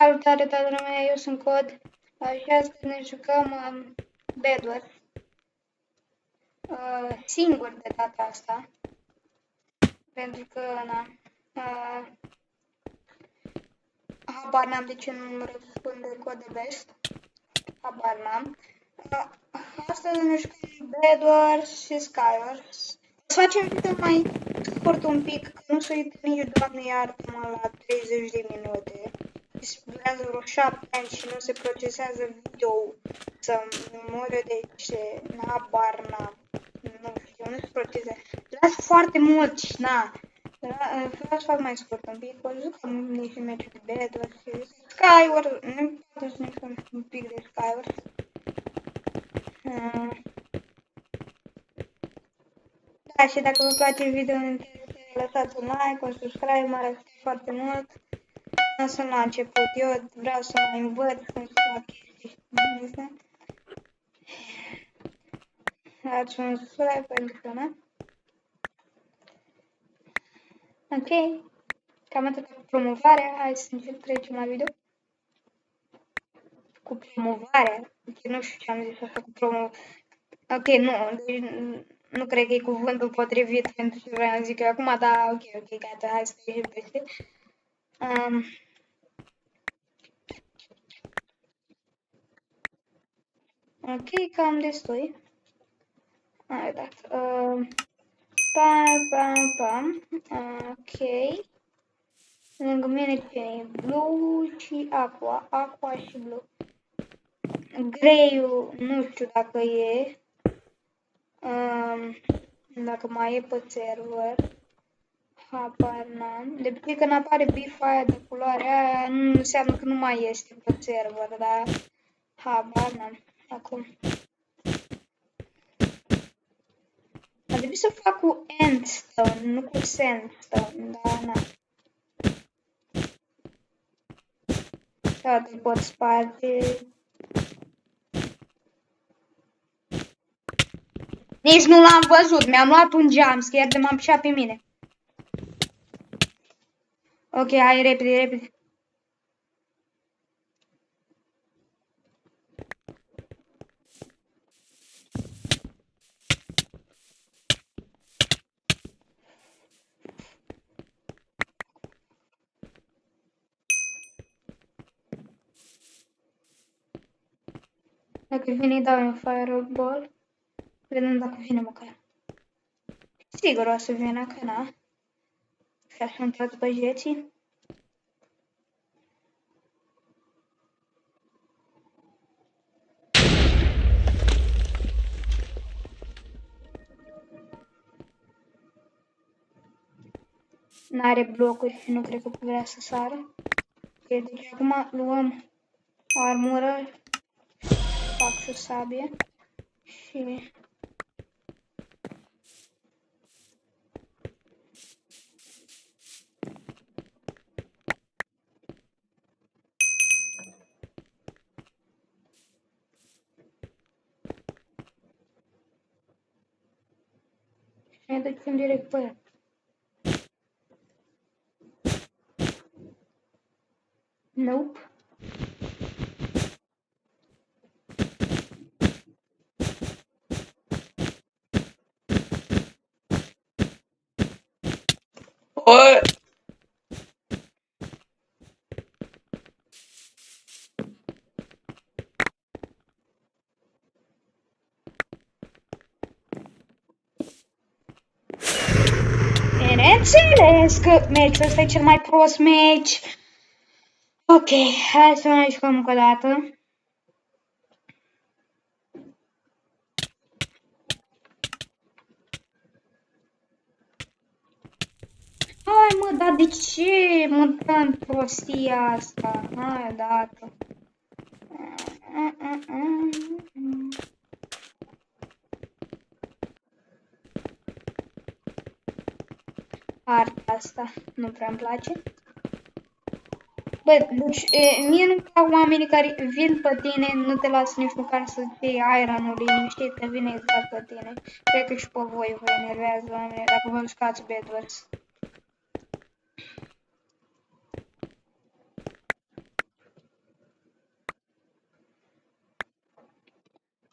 Salutare toată lumea, eu sunt Cod și astăzi ne jucăm Bedwars singur de data asta, pentru că habar n-am de ce nu răspunde Cod de Best, habar n-am. Astăzi ne jucăm Bedwars și Skywars. O să facem video mai scurt un pic, că nu se uită nici Doamne iartă-mă la 30 de minute. Durează vreo 7 ani și nu se procesează video să mură, deci habar n-am, nu știu, nu se procesează. Durează foarte mult și na, vreau să fac mai scurt un pic, o jucăm niște meciuri de Bedwars și Skywars, nu poate să ne jucăm un pic de Skywars. Da, și dacă vă place video, lăsați un like, un subscribe, mă arătați foarte mult. Asta la început, eu vreau să mai învăț cum să fac chestii și cum să dați un subscribe pentru că, na? Ok, cam atât cu promovarea, hai să trecem la video. Cu promovarea, ok, nu știu ce am zis asta cu promovarea. Ok, nu, deci nu cred că e cuvântul potrivit pentru ce vreau să zic eu acum, dar ok, gata, hai să trecem peste. Ok, cam destui. Hai, dat. Pam. Ok. Lângă mine e blue și aqua și blue. Grey-ul nu știu dacă e. Dacă mai e pe server. Habar n-am. De obicei când apare bifa aia de culoarea aia nu înseamnă că nu mai este pe server, dar habar n-am. Acum. Ar trebui să fac cu endstone, nu cu sandstone, dar na. Toate pot sparge. Nici nu l-am văzut, mi-am luat un jumpscare de m-am pișat pe mine. Ok, hai repede. Dacă vine, îi dau un fireball. Vedem dacă vine măcar. Sigur o să vină, că na. Și așa am intrat pe jeții. N-are blocuri și nu cred că vrea să sară. Ok, deci acum luăm o armură. Fac și o sabie. Și... ne ducem direct pe el. Nope. Bineînțeles că meciul ăsta e cel mai prost meci. Ok, hai să mai jucăm încă o dată. Hai mă, dar de ce mă dă în prostia asta? Hai odată. Arta asta nu prea-mi place. Bă, deci mie nu-mi plac oamenii care vin pe tine, nu te lasă nici măcar să iei iron-ul liniștit, că vine exact pe tine. Cred că și pe voi vă enervează, oameni, dacă vă jucați Bedwars.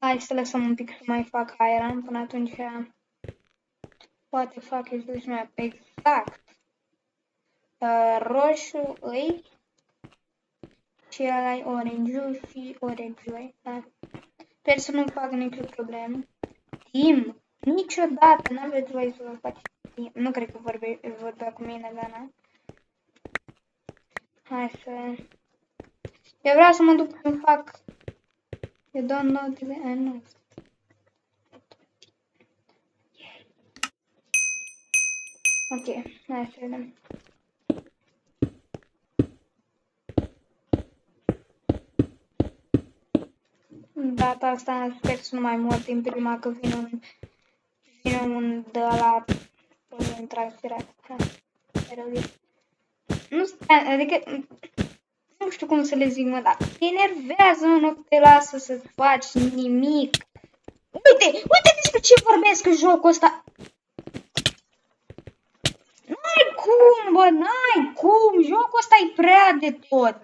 Hai să lăsăm un pic să mai fac iron, până atunci poate fac this map. Exact. Roșu îi și ăla-i orange și orange-ul. Da. Sper să nu fac nicio problemă. Tim, niciodată n-aveți voie să vă faci Tim. Nu cred că vorbea cu mine, dar na. Hai să... Eu vreau să mă duc să fac... You don't know the end. Ok, hai să vedem. Data asta sper să nu mai mor din prima, că vine un de la transpirat. Nu stai, adică nu știu cum să le zic, mă, dar te enervează, nu te lasă să faci nimic. Uite despre ce vorbesc în jocul ăsta. N-ai cum, bă, n-ai cum, jocul ăsta e prea de tot.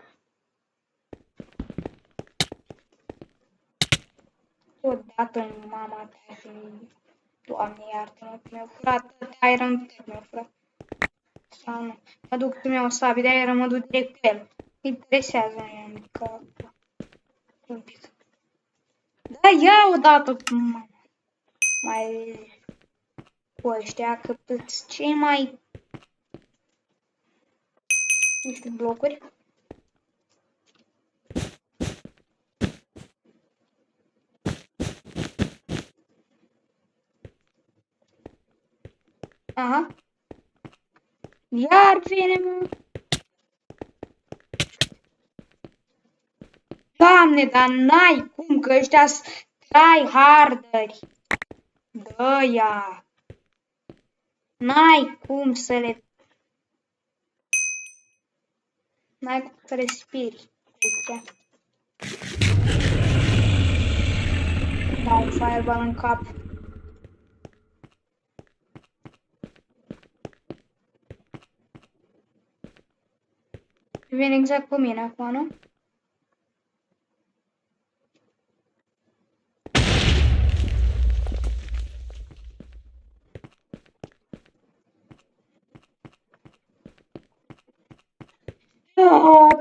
Odată mama ta și... Doamne, iartă-mă, mi-a furat Iron, mi-a furat. Sau nu. Mă duc să-mi iau sabie de Iron, mă duc direct pe el. Interesează-mi că... Un pic. Da, ia odată mai cu ăștia, că sunt cei mai... niște blocuri. Aha. Iar vine, mă. Doamne, dar n-ai cum, că ăștia sunt tryharderi. Dă-ia. N-ai cum să le... N-ai cum să respiri. Dau fireball în cap. Vine exact pe mine acum, nu?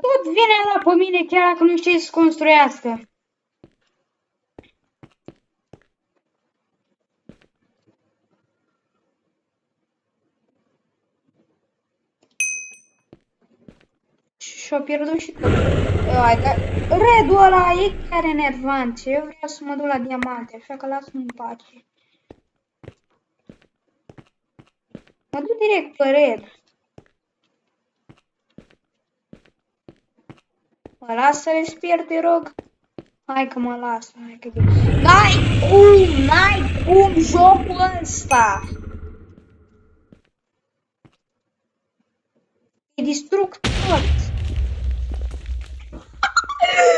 Tot vine la pe mine, chiar dacă nu știe să construiască. Și-o pierdut și tot. Redul ăla e chiar enervant și eu vreau să mă duc la diamante, așa că lasă-mă în pace. Mă duc direct pe red. Mă las să respir, te rog? Hai că mă las, hai că bine. N-ai cum jocul ăsta! Îi distrug tot!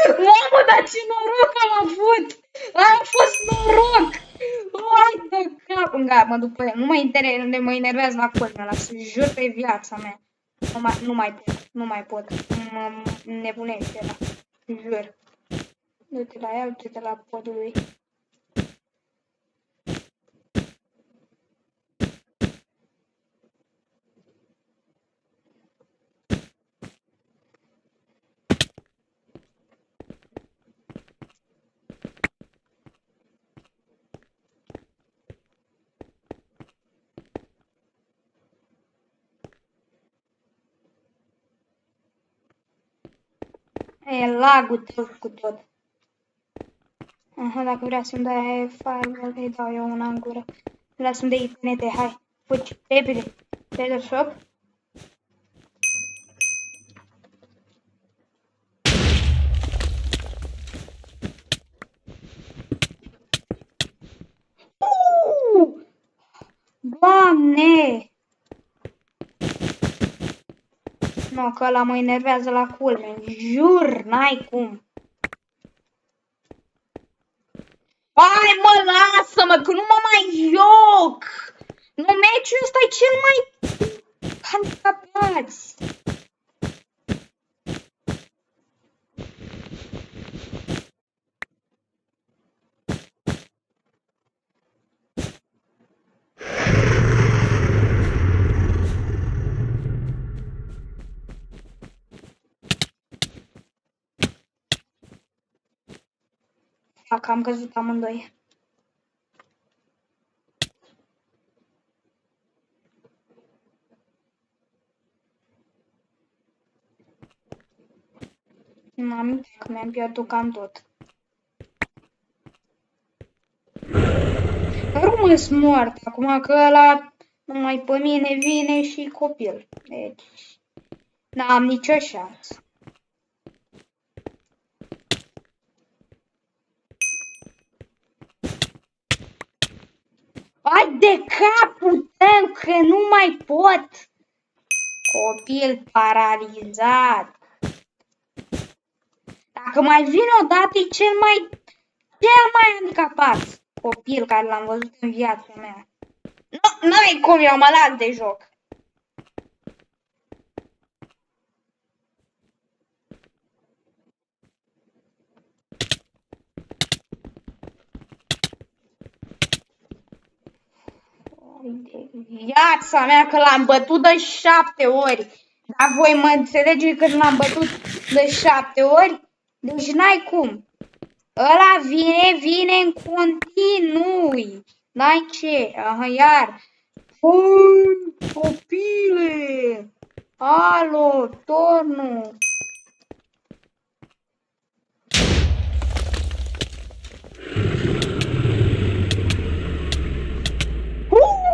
Mamă, dar ce noroc am avut! A fost noroc! Hai de cap! Gata, mă duc pe el. Nu mă enervează la culmea ăla, să jur pe viața mea. Nu mai pot. Mă nebunește ăla. Jur. Du-te la el, du-te la podul lui. E lagul tău cu tot. Aha, dacă vrea să-mi dai fireball, îi dau eu una în gură. Vreau să-mi dai infinite, hai. Fugi, repede. Treasure shop. Doamne! Nu, că ăla mă enervează la culme. Jur, n-ai cum. Hai mă, lasă-mă, că nu mă mai joc! Nu, meciul ăsta e cel mai handicapați. Dacă am căzut amândoi. Mami, că mi-am pierdut cam tot. Rămâs mort acum că ăla numai pe mine vine și copil. Deci n-am nicio șansă. Hai de capul tău că nu mai pot! Copil paralizat. Dacă mai vine odată e cel mai handicapat copil care l-am văzut în viața mea. Nu, n-ai cum, eu mă las de joc. Viața mea că l-am bătut de 7 ori. Dar voi mă înțelegeți că l-am bătut de 7 ori? Deci n-ai cum. Ăla vine în continuu. N-ai ce. Aha, iar. Copile. Alo, tornul.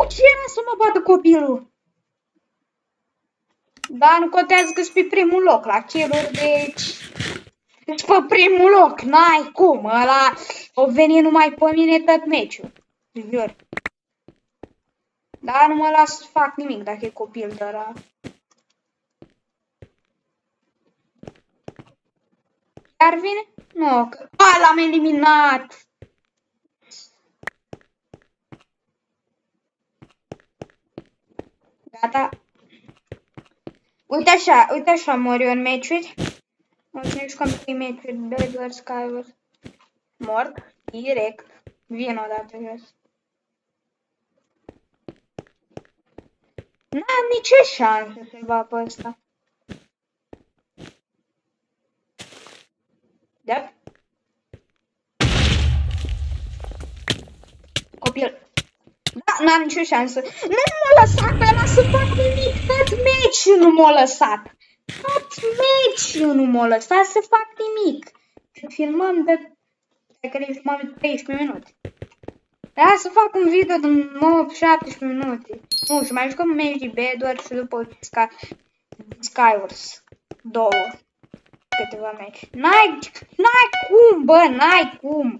Ce era să mă bată copilul? Dar nu contează că-s pe primul loc la kill-uri, deci pe primul loc, n-ai cum, ăla o veni numai pe mine tot meciul. Jur. Dar nu mă las să fac nimic dacă e copil de ăla. Iar vine? Nu, că l-am eliminat. Gata. Uite așa mor eu în meciuri. O să ne jucăm 3 meciuri, Bedwars, Skywars. Mort, direct. Vin odată jos. N-am nicio șansă să va pe ăsta. Da? Copil. Da, n-am nicio șansă. Nu m-a lăsat pe ăla să fac nimic. Tot meciul nu m-a lăsat. Tot meciul nu m-a lăsat să fac nimic. Filmăm de... Cred că ne filmăm de 13 minute. Era să fac un video de 9-17 minute. Nu, și mai jucăm meci de Bedwars și după Skywars. 2. Câteva meci. N-ai cum, bă, n-ai cum.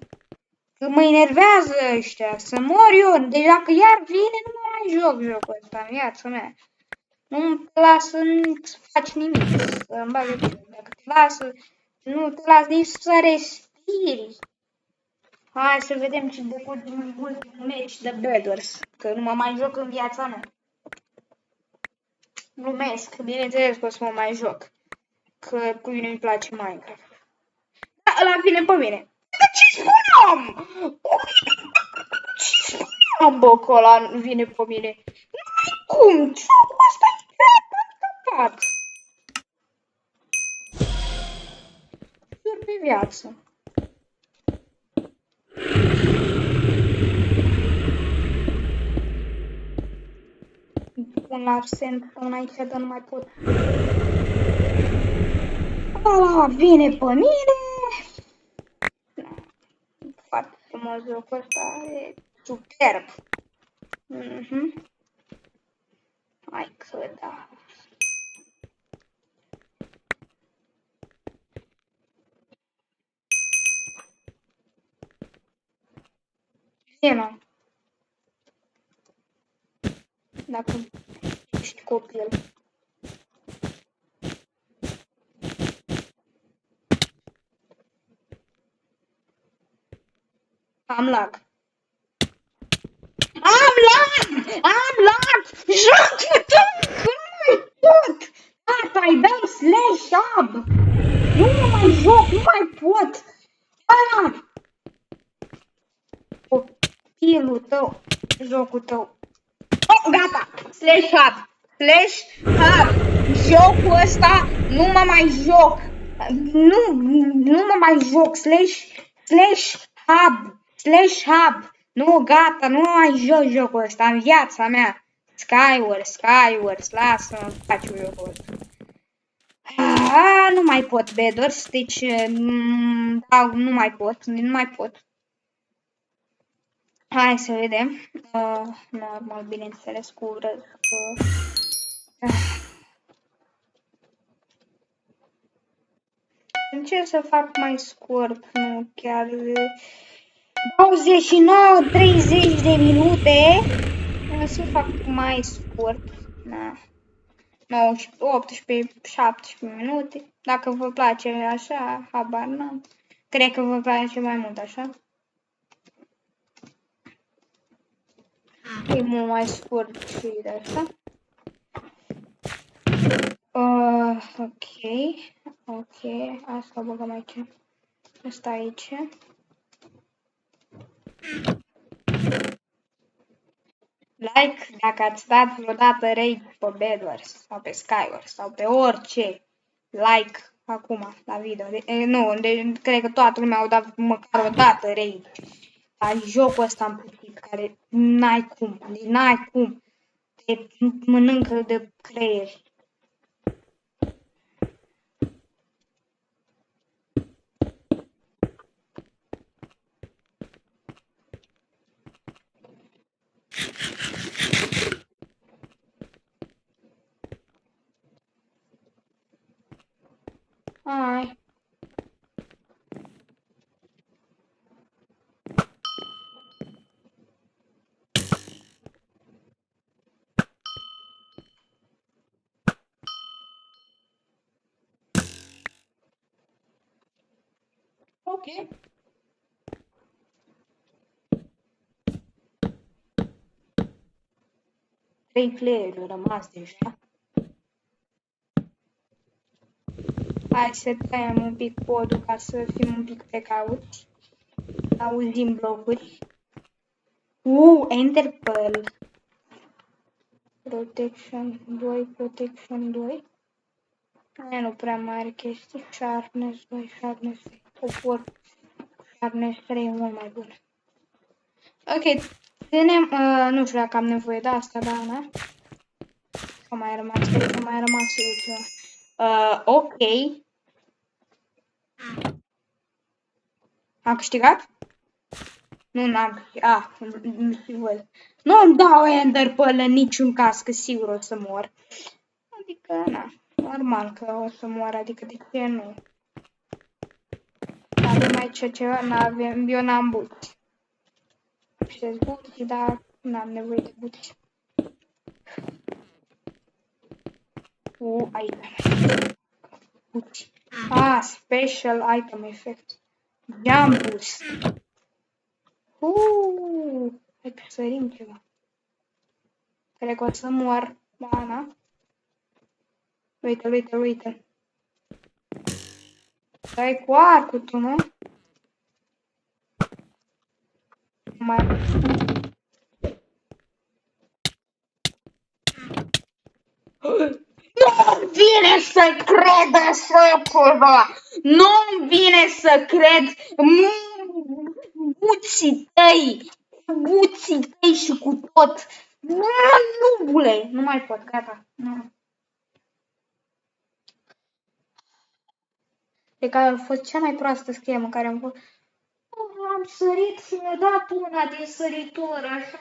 Că mă enervează ăștia, să mor eu. Deci dacă iar vine, nu mai joc jocul ăsta în viața mea. Nu te lasă să faci nimic, să-mi bagi joc. Dacă te lasă, nu te lasă nici să respiri. Hai să vedem ce decurge în ultimul meci de Bedwars, că nu mă mai joc în viața mea. Glumesc, bineînțeles că o să mă mai joc, că cu mine îmi place Minecraft. Da, ăla vine pe mine. Dar ce spuneam? Ce spuneam, bă, că ăla vine pe mine? N-ai cum, jocul ăsta e prea handicapat. Jur pe viață. Un Arsen până aici, dar nu mai pot. Ăla vine pe mine. Foarte frumos jocul ăsta, e superb. Hai că da. Vino. Dacă ești copil. Am lag. Am lag! Jocul tău! Că nu-i pot! Tata, îi dăm slash up! Nu mă mai joc, nu mai pot! Ah! Copilul tău, jocul tău. Oh, gata! Slash up! Slash up! Jocul ăsta nu mă mai joc! Nu mă mai joc! Slash hub, slash hub. Nu, gata, nu mai joc jocul ăsta în viața mea. Skywars, lasă-mă, faci jocul ăsta. Nu mai pot, Bedwars, deci, da, nu mai pot. Hai să vedem. Normal, bineînțeles, cu încerc să fac mai scurt, nu chiar 29-30 de minute. O să fac mai scurt. Na. 18-17 minute. Dacă vă place așa, habar n-am. Cred că vă place mai mult așa. E mult mai scurt și de așa. Ok, asta o băgăm aici. Asta aici. Like dacă ați dat vreodată raid pe Bedwars sau pe Skywars sau pe orice. Like acum la video. Cred că toată lumea au dat măcar o dată raid. La jocul ăsta am putit, care n-ai cum. Te mănâncă de creieri. Hai. Ok. Trei playeri au rămas deja. Hai să tăiem un pic podul ca să fim un pic precauți. Auzim blocuri. Ender Pearl. Protection 2. Aia nu prea mai are chestii. Sharpness 2, Sharpness 3. Topor. Sharpness 3 e mult mai bun. Ok, nu știu dacă am nevoie de asta, da, na? Că mai rămas, cred că mai rămas eu ceva. Ok. Am câștigat? Nu, n-am câștigat. Nu-mi dau Ender Pearl în niciun caz, că sigur o să mor. Adică, na, normal că o să mor, adică de ce nu? Avem aici ceva, eu n-am buți. Știți buți, dar n-am nevoie de buți. Item. Buți. Special item effect. Jump boost. Hai că sărim ceva. Cred că o să mor. Da, na? Uite. Dai cu arcul tu, nu? Nu-mi vine să cred așa ceva! Nu-mi vine să cred! Buții tăi și cu tot! Nubule! Nu mai pot, gata. Nu. E că a fost cea mai proastă schemă care am făcut. Am sărit și mi-a dat una din săritură și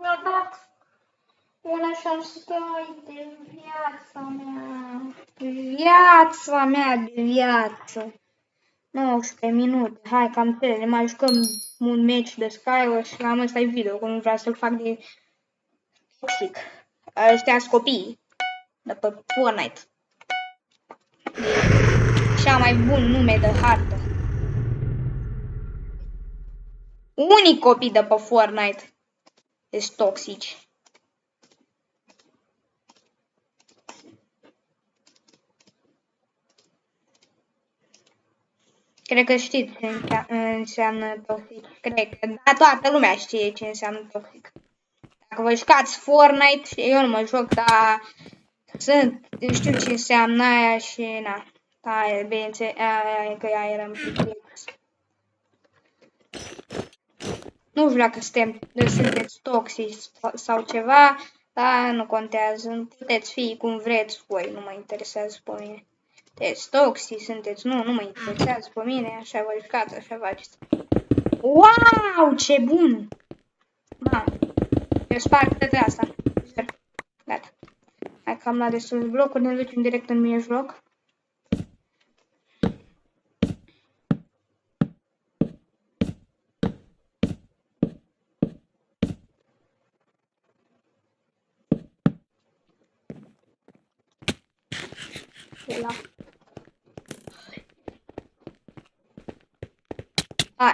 mi-a dat una și am stai de viața mea de viață. 19 minute, hai cam tele, mai jucăm un match de Skywars și cam ăsta e video, că nu vreau să-l fac de toxic. Ăștia-s copii de pe Fortnite. Cea mai bun nume de hartă. Unii copii de pe Fortnite sunt toxici. Cred că știți ce înseamnă toxic. Cred că da, toată lumea știe ce înseamnă toxic. Dacă vă jucați Fortnite, eu nu mă joc, dar știu ce înseamnă aia și na. Aia, bineînțeles, aia că aia era în pic. Nu știu dacă sunteți toxici sau ceva, dar nu contează. Puteți fi cum vreți voi, nu mă interesează pe mine. Sunteți toxici, sunteți, nu mă interesează pe mine, așa vă jucați, așa faceți. Wow, ce bun! Mamă, eu sparg de asta. Gata. Hai că am la destul de blocuri, ne ducem direct în mijloc.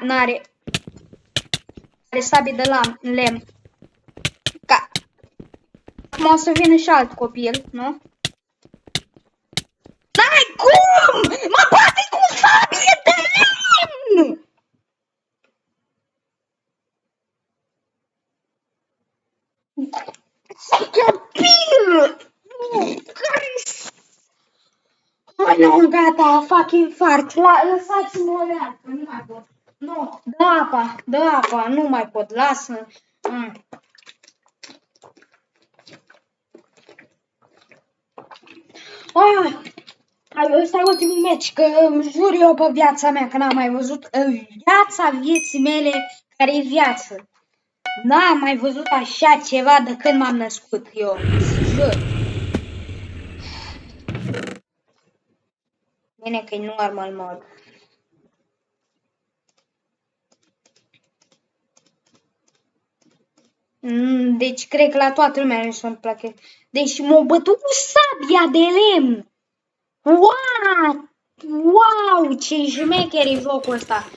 N-are. Are sabii de lemn. Acum o să vină și alt copil, nu? N-ai cum! Mă bate cu sabie de lemn! Copil! Care-i... Oh, nu, gata, fac infart. Lăsați-mă o leacă, nu mai pot. Nu, dă apa, nu mai pot, lasă. Ăsta e ultimul meci, că îmi jur eu pe viața mea că n-am mai văzut viața vieții mele care e viață. N-am mai văzut așa ceva de când m-am născut, eu jur. Bine că e normal mode. Deci cred că la toată lumea nu să-mi place. Deci m-au bătut cu sabia de lemn. Wow, ce șmecher e jocul ăsta.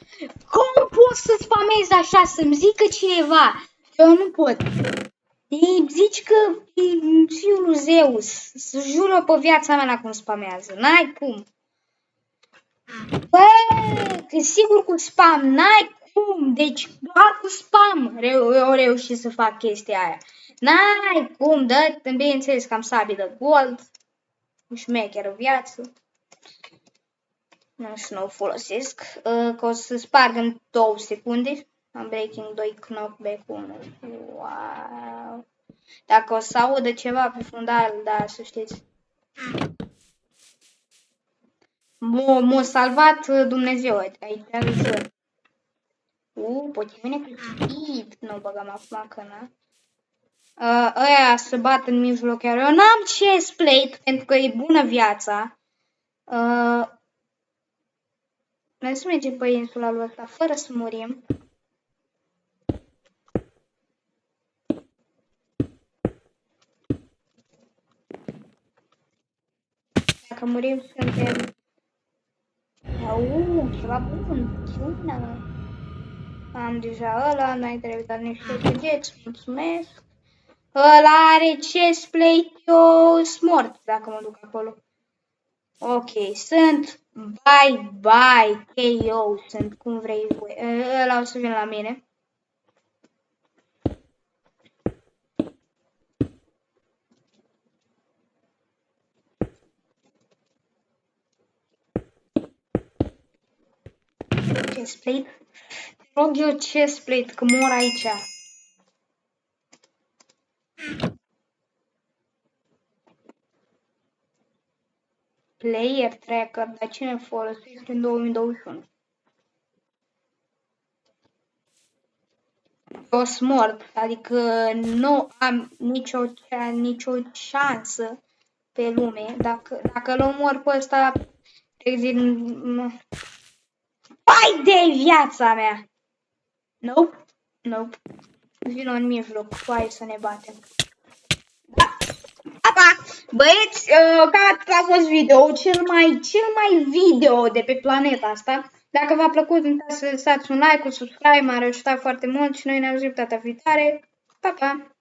Cum poți să spamezi așa, să-mi zică cineva? Eu nu pot. Îi zici că e fiul lui Zeus. Să jură pe viața mea la cum spamează. N-ai cum. Bă, că sigur cu spam, n-ai cum. Deci doar cu spam eu reușit să fac chestia aia. N-ai cum, dă, bineînțeles că am sabii de gold. Șmecheră viață. Nu știu, nu o folosesc. Că o să sparg în 2 secunde. Am breaking 2 knockback 1. Wow. Dacă o să audă ceva pe fundal, da, să știți. M-a salvat Dumnezeu aici. Poate vine cu speed. Nu băgăm acum că n-a. Ăia se bat în mijloc chiar. Eu n-am chest plate pentru că e bună viața. Noi să mergem pe insula lui ăsta fără să murim. Dacă murim suntem... Ceva bun. Bună. Am deja ăla, n-ai trebuit dar niște bugeți, mulțumesc. Ăla are chest plate, eu sunt mort dacă mă duc acolo. Ok, sunt bye, KO, sunt cum vrei voi. Ăla o să vină la mine. Chest plate. Te rog eu chest plate, că mor aici. Player tracker, dar cine folosește în 2021? Eu sunt mort, adică nu am nicio șansă pe lume. Dacă l omor pe ăsta, pai de viața mea! Nope. Vino în mijloc, hai să ne batem. Pa! Băieți, gata, a fost video, cel mai video de pe planeta asta. Dacă v-a plăcut, nu uitați să lăsați un like, un subscribe, m-ar ajuta foarte mult și noi ne auzim data viitoare. Pa, pa!